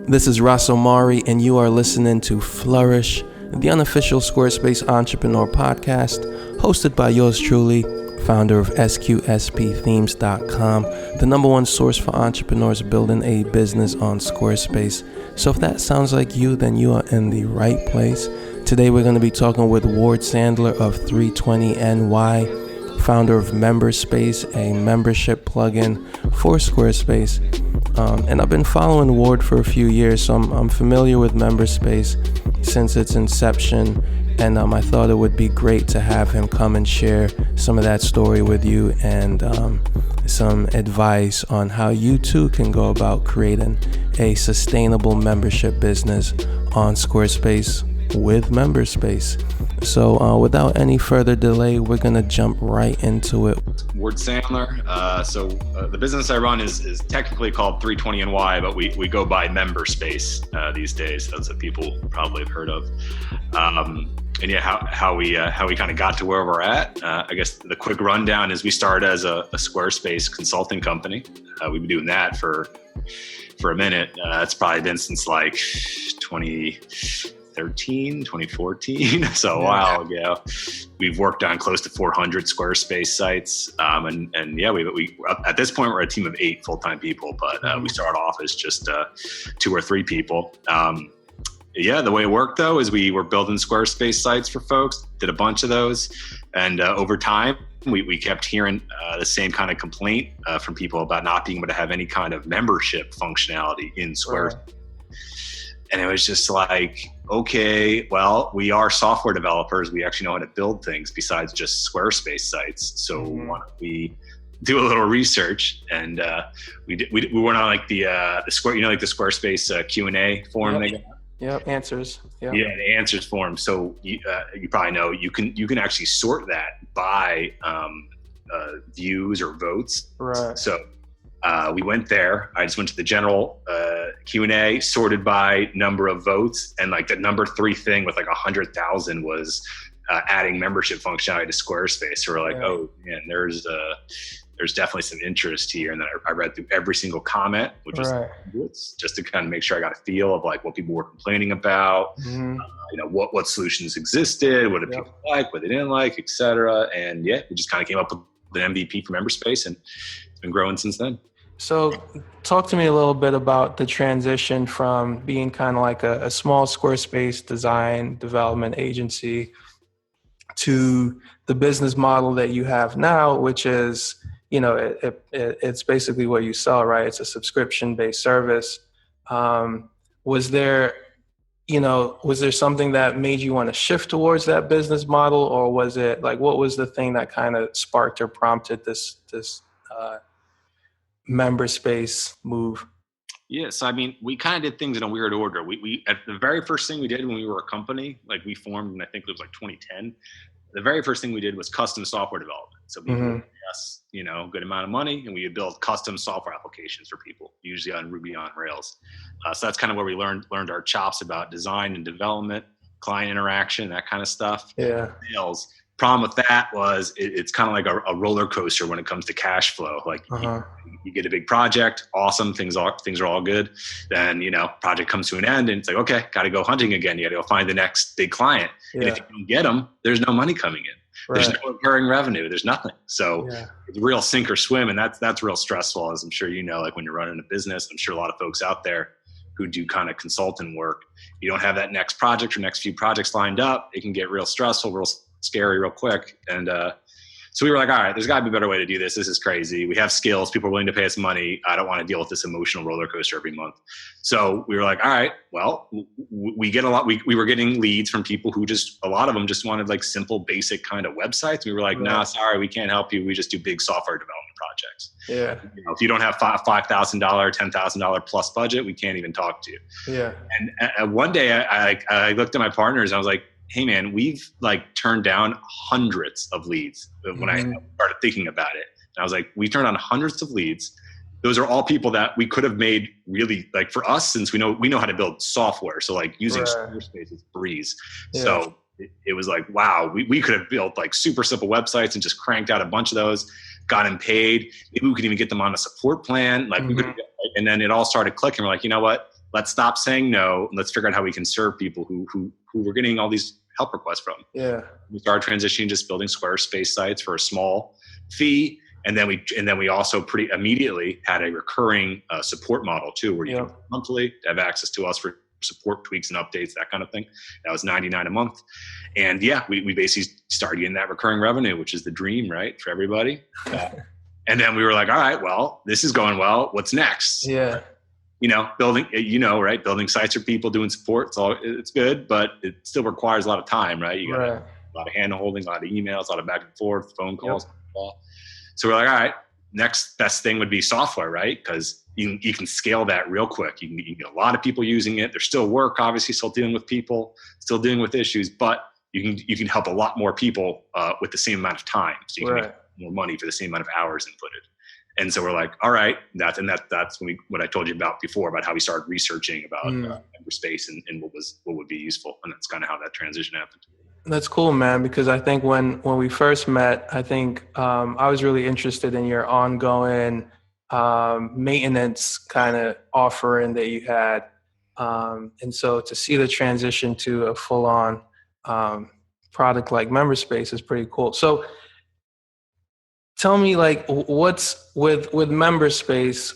This is Ras Omari, and you are listening to Flourish, the unofficial Squarespace entrepreneur podcast, hosted by yours truly, founder of SQSPthemes.com, the number one source for entrepreneurs building a business on Squarespace. So if that sounds like you, then you are in the right place. Today we're going to be talking with Ward Sandler of 320NY, founder of Memberspace, a membership plugin for Squarespace. And I've been following Ward for a few years, so I'm familiar with Memberspace since its inception. And I thought it would be great to have him come and share some of that story with you and some advice on how you too can go about creating a sustainable membership business on Squarespace with Memberspace. So without any further delay, we're going to jump right into it. Ward Sandler. The business I run is technically called 320NY, but we go by Memberspace these days. That's what people probably have heard of. How we kind of got to where we're at. I guess the quick rundown is we started as a Squarespace consulting company. We've been doing that for a minute. It's probably been since like 2014, so a while ago. We've worked on close to 400 Squarespace sites, we at this point we're a team of 8 full-time people, but we started off as just 2 or 3 people. The way it worked though is we were building Squarespace sites for folks, did a bunch of those, and over time we kept hearing the same kind of complaint from people about not being able to have any kind of membership functionality in Squarespace. Right. And it was just like, okay, well, we are software developers. We actually know how to build things besides just Squarespace sites. So why don't we do a little research? And we went on like the Squarespace Q&A forum. Yep, answers. Yep. Yeah, the answers form. So you probably know you can actually sort that by views or votes. Right. So we went there. I just went to the general Q&A, sorted by number of votes, and like the number 3 thing with like 100,000 was adding membership functionality to Squarespace. So we're like, oh man, there's definitely some interest here. And then I read through every single comment, which was just to kind of make sure I got a feel of like what people were complaining about, what solutions existed, what did people like, what they didn't like, etc. And we just kind of came up with an MVP for Memberspace, and it's been growing since then. So talk to me a little bit about the transition from being kind of like a small Squarespace design development agency to the business model that you have now, which is, it's basically what you sell, right? It's a subscription-based service. Was there something that made you want to shift towards that business model, or was it like, what was the thing that kind of sparked or prompted this Memberspace move? Yes, I mean, we kind of did things in a weird order. We at the very first thing we did when we were a company, like we formed, and I think it was like 2010. The very first thing we did was custom software development. So people would pay us, good amount of money, and we would build custom software applications for people, usually on Ruby on Rails. So that's kind of where we learned our chops about design and development, client interaction, that kind of stuff. Yeah. Sales. Problem with that was it's kind of like a roller coaster when it comes to cash flow. Like you get a big project, awesome, things are all good. Then, project comes to an end and it's like, okay, got to go hunting again. You got to go find the next big client. Yeah. And if you don't get them, there's no money coming in. Right. There's no recurring revenue. There's nothing. So it's real sink or swim. And that's real stressful, as I'm sure like when you're running a business. I'm sure a lot of folks out there who do kind of consultant work, you don't have that next project or next few projects lined up. It can get real stressful, real scary real quick. And so we were like, all right, there's got to be a better way to do this. This is crazy. We have skills. People are willing to pay us money. I don't want to deal with this emotional roller coaster every month. So we were like, all right, well, we get a lot. We were getting leads from people who a lot of them just wanted like simple, basic kind of websites. We were like, nah, sorry, we can't help you. We just do big software development projects. Yeah. If you don't have $5,000, $10,000 plus budget, we can't even talk to you. Yeah. And one day I looked at my partners and I was like, hey man, we've like turned down hundreds of leads when I started thinking about it. And I was like, we turned on hundreds of leads. Those are all people that we could have made really, like, for us, since we know how to build software. So like using Squarespace is breeze. Yeah. So it was like, wow, we could have built like super simple websites and just cranked out a bunch of those, got them paid. Maybe we could even get them on a support plan. Like we could, and then it all started clicking. We're like, you know what? let's stop saying no. And let's figure out how we can serve people who we're getting all these help requests from. Yeah. We started transitioning, just building Squarespace sites for a small fee. And then we also pretty immediately had a recurring support model too, where you can monthly have access to us for support tweaks and updates, that kind of thing. That was $99 a month. And we basically started getting that recurring revenue, which is the dream, right, for everybody. And then we were like, all right, well, this is going well. What's next? Yeah. Building, right? Building sites for people, doing support. It's good, but it still requires a lot of time, right? You got a lot of hand holding, a lot of emails, a lot of back and forth, phone calls. Yep. So we're like, all right, next best thing would be software, right? Because you can scale that real quick. You can get a lot of people using it. There's still work, obviously, still dealing with people, still dealing with issues, but you can help a lot more people with the same amount of time. So you can make more money for the same amount of hours inputted. And so we're like, all right, that's what I told you about before, about how we started researching about Memberspace and what would be useful. And that's kind of how that transition happened. That's cool, man, because I think when we first met, I think I was really interested in your ongoing maintenance kind of offering that you had. And so to see the transition to a full-on product like Memberspace is pretty cool. So tell me, like, what's with Memberspace?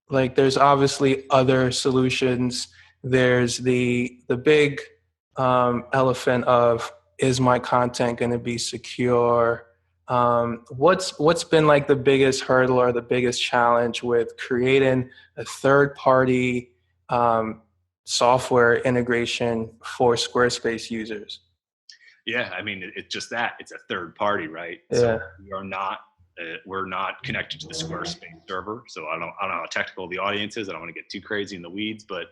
Like, there's obviously other solutions. There's the big elephant of, is my content going to be secure? What's been like the biggest hurdle or the biggest challenge with creating a third-party software integration for Squarespace users? Yeah, I mean, it's just that it's a third party, right? Yeah. So we're not connected to the Squarespace server. So I don't know how technical the audience is. I don't want to get too crazy in the weeds, but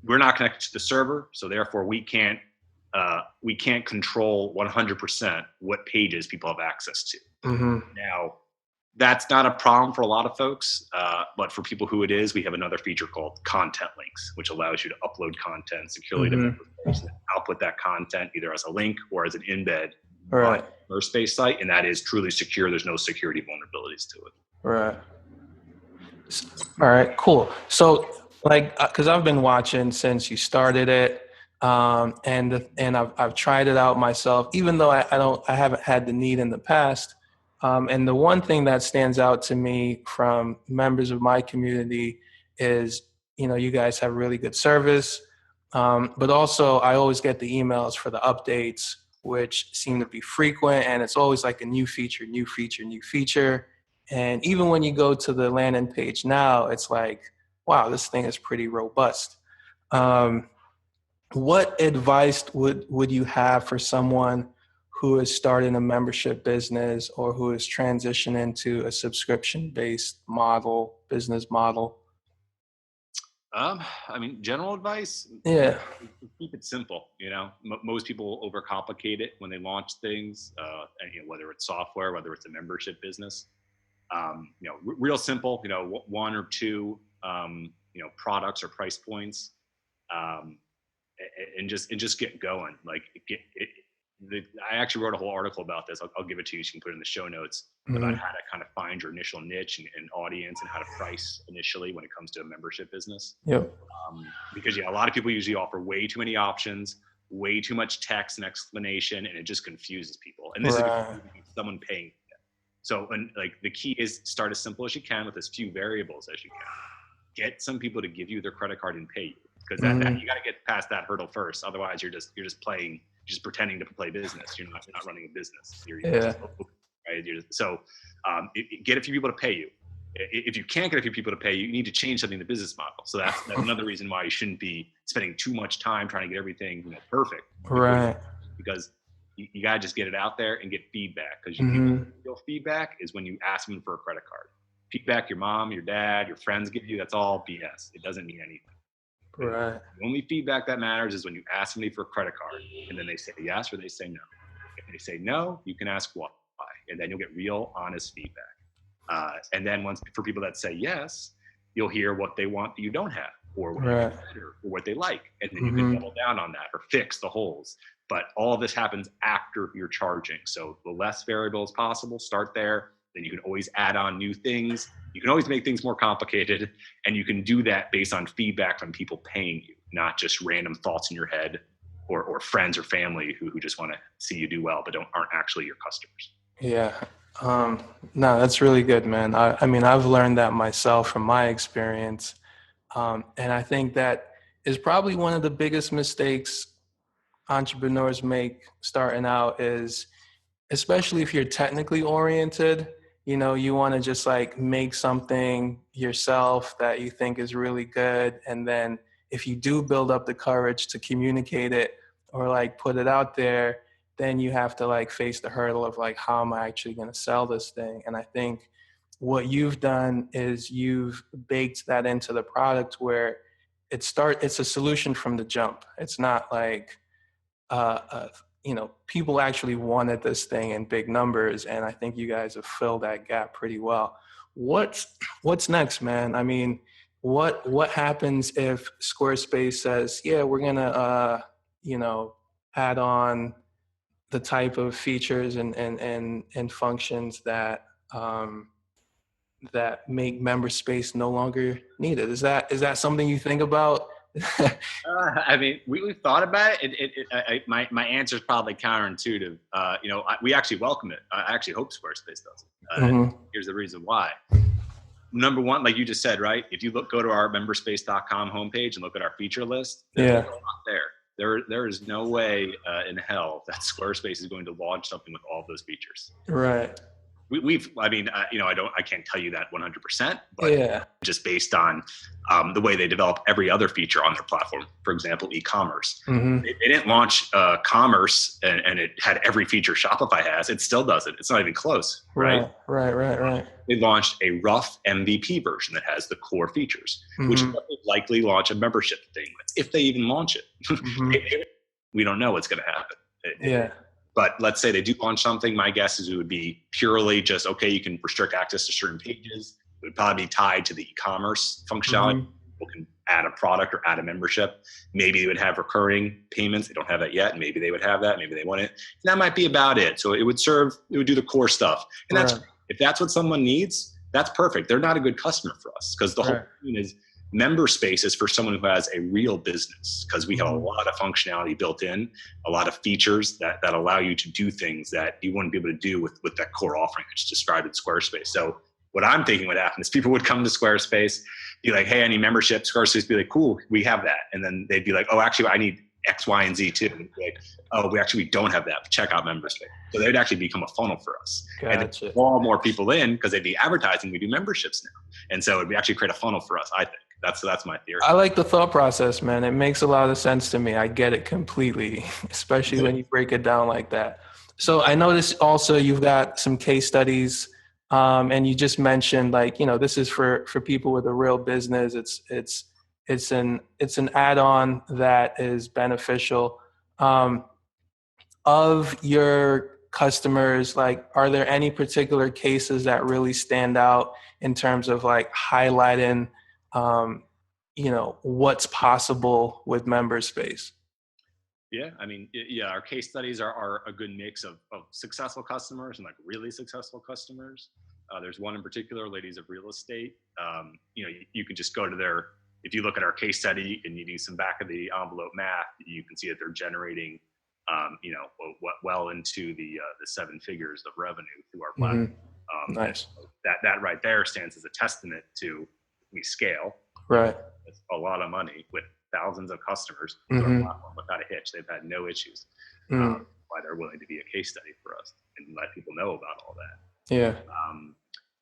we're not connected to the server. So therefore we can't control 100% what pages people have access to. Mm-hmm. Now, that's not a problem for a lot of folks, but for people who it is, we have another feature called content links, which allows you to upload content securely to Memberspace and output that content either as a link or as an embed on the Memberspace site, and that is truly secure. There's no security vulnerabilities to it. Right. All right, cool. So, like, because I've been watching since you started it, and I've tried it out myself, even though I haven't had the need in the past. And the one thing that stands out to me from members of my community is, you guys have really good service, but also I always get the emails for the updates, which seem to be frequent, and it's always like a new feature. And even when you go to the landing page now, it's like, wow, this thing is pretty robust. What advice would you have for someone who is starting a membership business or who is transitioning to a subscription-based business model? I mean, general advice. Yeah. Keep it simple. Most people overcomplicate it when they launch things. And whether it's software, whether it's a membership business. Real simple. One or two. Products or price points. And just get going. I actually wrote a whole article about this. I'll give it to you. So you can put it in the show notes about how to kind of find your initial niche and audience and how to price initially when it comes to a membership business. Yep. Because a lot of people usually offer way too many options, way too much text and explanation, and it just confuses people. And this is someone paying. So, the key is start as simple as you can with as few variables as you can. Get some people to give you their credit card and pay you, because that you got to get past that hurdle first. Otherwise, you're just pretending to play business. You're not running a business. Get a few people to pay you. If you can't get a few people to pay you, you need to change something in the business model. So that's another reason why you shouldn't be spending too much time trying to get everything perfect. Right. Because you got to just get it out there and get feedback. Because real feedback is when you ask them for a credit card. Feedback your mom, your dad, your friends give you, that's all BS. It doesn't mean anything. Right. The only feedback that matters is when you ask somebody for a credit card and then they say yes or they say no. If they say no, you can ask why, and then you'll get real, honest feedback. And then for people that say yes, you'll hear what they want that you don't have, or what they better, or what they like, and then you can double down on that or fix the holes. But all of this happens after you're charging. So the less variables possible, start there. then you can always add on new things. You can always make things more complicated, and you can do that based on feedback from people paying you, not just random thoughts in your head or friends or family who just want to see you do well but aren't actually your customers. Yeah. No, that's really good, man. I mean, I've learned that myself from my experience. And I think that is probably one of the biggest mistakes entrepreneurs make starting out is, especially if you're technically oriented, you know, you want to just like make something yourself that you think is really good. And then if you do build up the courage to communicate it or like put it out there, then you have to like face the hurdle of like, how am I actually going to sell this thing? And I think what you've done is you've baked that into the product where it's a solution from the jump. It's not like, you know, people actually wanted this thing in big numbers, and I think you guys have filled that gap pretty well. What's next, man? I mean, what happens if Squarespace says, yeah, we're gonna, you know, add on the type of features and functions that that make Memberspace no longer needed? Is that something you think about? I mean, we've thought about it. My answer is probably counterintuitive. You know, we actually welcome it. I actually hope Squarespace does it. Here's the reason why. Number one, like you just said, right? If you go to our memberspace.com homepage and look at our feature list, there's not there. There is no way in hell that Squarespace is going to launch something with all of those features. Right. I mean, you know, I can't tell you that 100%, but just based on the way they develop every other feature on their platform. For example, e-commerce. They didn't launch commerce and it had every feature Shopify has. It still doesn't. It's not even close. Right. They launched a rough MVP version that has the core features, which will likely launch a membership thing if they even launch it. We don't know what's going to happen. But let's say they do launch something. My guess is it would be purely just, okay, you can restrict access to certain pages. It would probably be tied to the e-commerce functionality. People can add a product or add a membership. Maybe they would have recurring payments. They don't have that yet. Maybe they would have that. Maybe they wouldn't. And that might be about it. So it would do the core stuff. And if that's what someone needs, that's perfect. They're not a good customer for us because the whole thing is Memberspace is for someone who has a real business, because we have a lot of functionality built in, a lot of features that allow you to do things that you wouldn't be able to do with that core offering that's described in Squarespace. So what I'm thinking would happen is people would come to Squarespace, be like, hey, I need membership. Squarespace would be like, cool, we have that. And then they'd be like, oh, actually, I need X, Y, and Z too. And be like, oh, we don't have that. Check out Memberspace. So they'd actually become a funnel for us. And draw more people in because they'd be advertising. We do memberships now. And so it'd actually create a funnel for us, I think. That's my theory. I like the thought process, man. It makes a lot of sense to me. I get it completely, especially when you break it down like that. So I noticed also you've got some case studies, and you just mentioned, like, you know, this is for people with a real business. It's an add-on that is beneficial. Of your customers, like, are there any particular cases that really stand out in terms of like highlighting you know, what's possible with Memberspace? Yeah, I mean, our case studies are a good mix of successful customers and like really successful customers. There's one in particular, ladies of real estate. You know, you can just go to if you look at our case study and you do some back of the envelope math, you can see that they're generating, you know, well into the 7 figures of revenue through our platform. Nice. That right there stands as a testament to we scale. Right. It's a lot of money with thousands of customers to our platform without a hitch. They've had no issues. Why they're willing to be a case study for us and let people know about all that.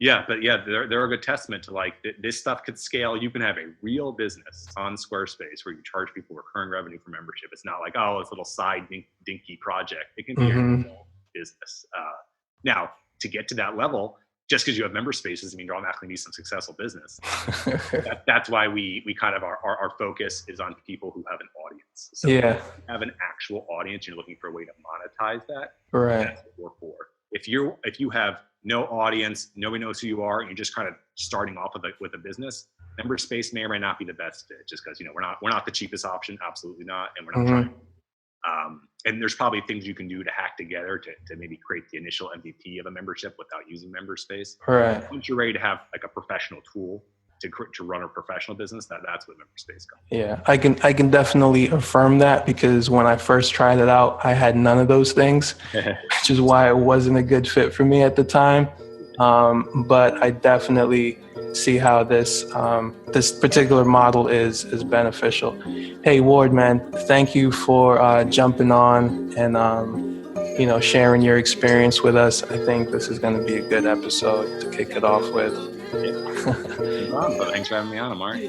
They're a good testament to like this stuff could scale. You can have a real business on Squarespace where you charge people recurring revenue for membership. It's not like, oh, it's a little side dinky project. It can be a real business. Now, to get to that level, just because you have Memberspace doesn't mean you're automatically need some successful business. That's why we kind of our focus is on people who have an audience. So if you have an actual audience, you're looking for a way to monetize that. Right. That's what we're for. If you have no audience, nobody knows who you are, and you're just kind of starting off with a business, Memberspace may or may not be the best fit. Just because, you know, we're not the cheapest option, absolutely not, and we're not trying. and there's probably things you can do to hack together to maybe create the initial MVP of a membership without using Memberspace. Right. Once you're ready to have like a professional tool to run a professional business, that's what Memberspace comes. Yeah, I can definitely affirm that, because when I first tried it out, I had none of those things, which is why it wasn't a good fit for me at the time. But I definitely see how this particular model is beneficial. Hey, Ward, man, thank you for jumping on and sharing your experience with us. I think this is going to be a good episode to kick it off with. Yeah. Thanks for having me on, Amari.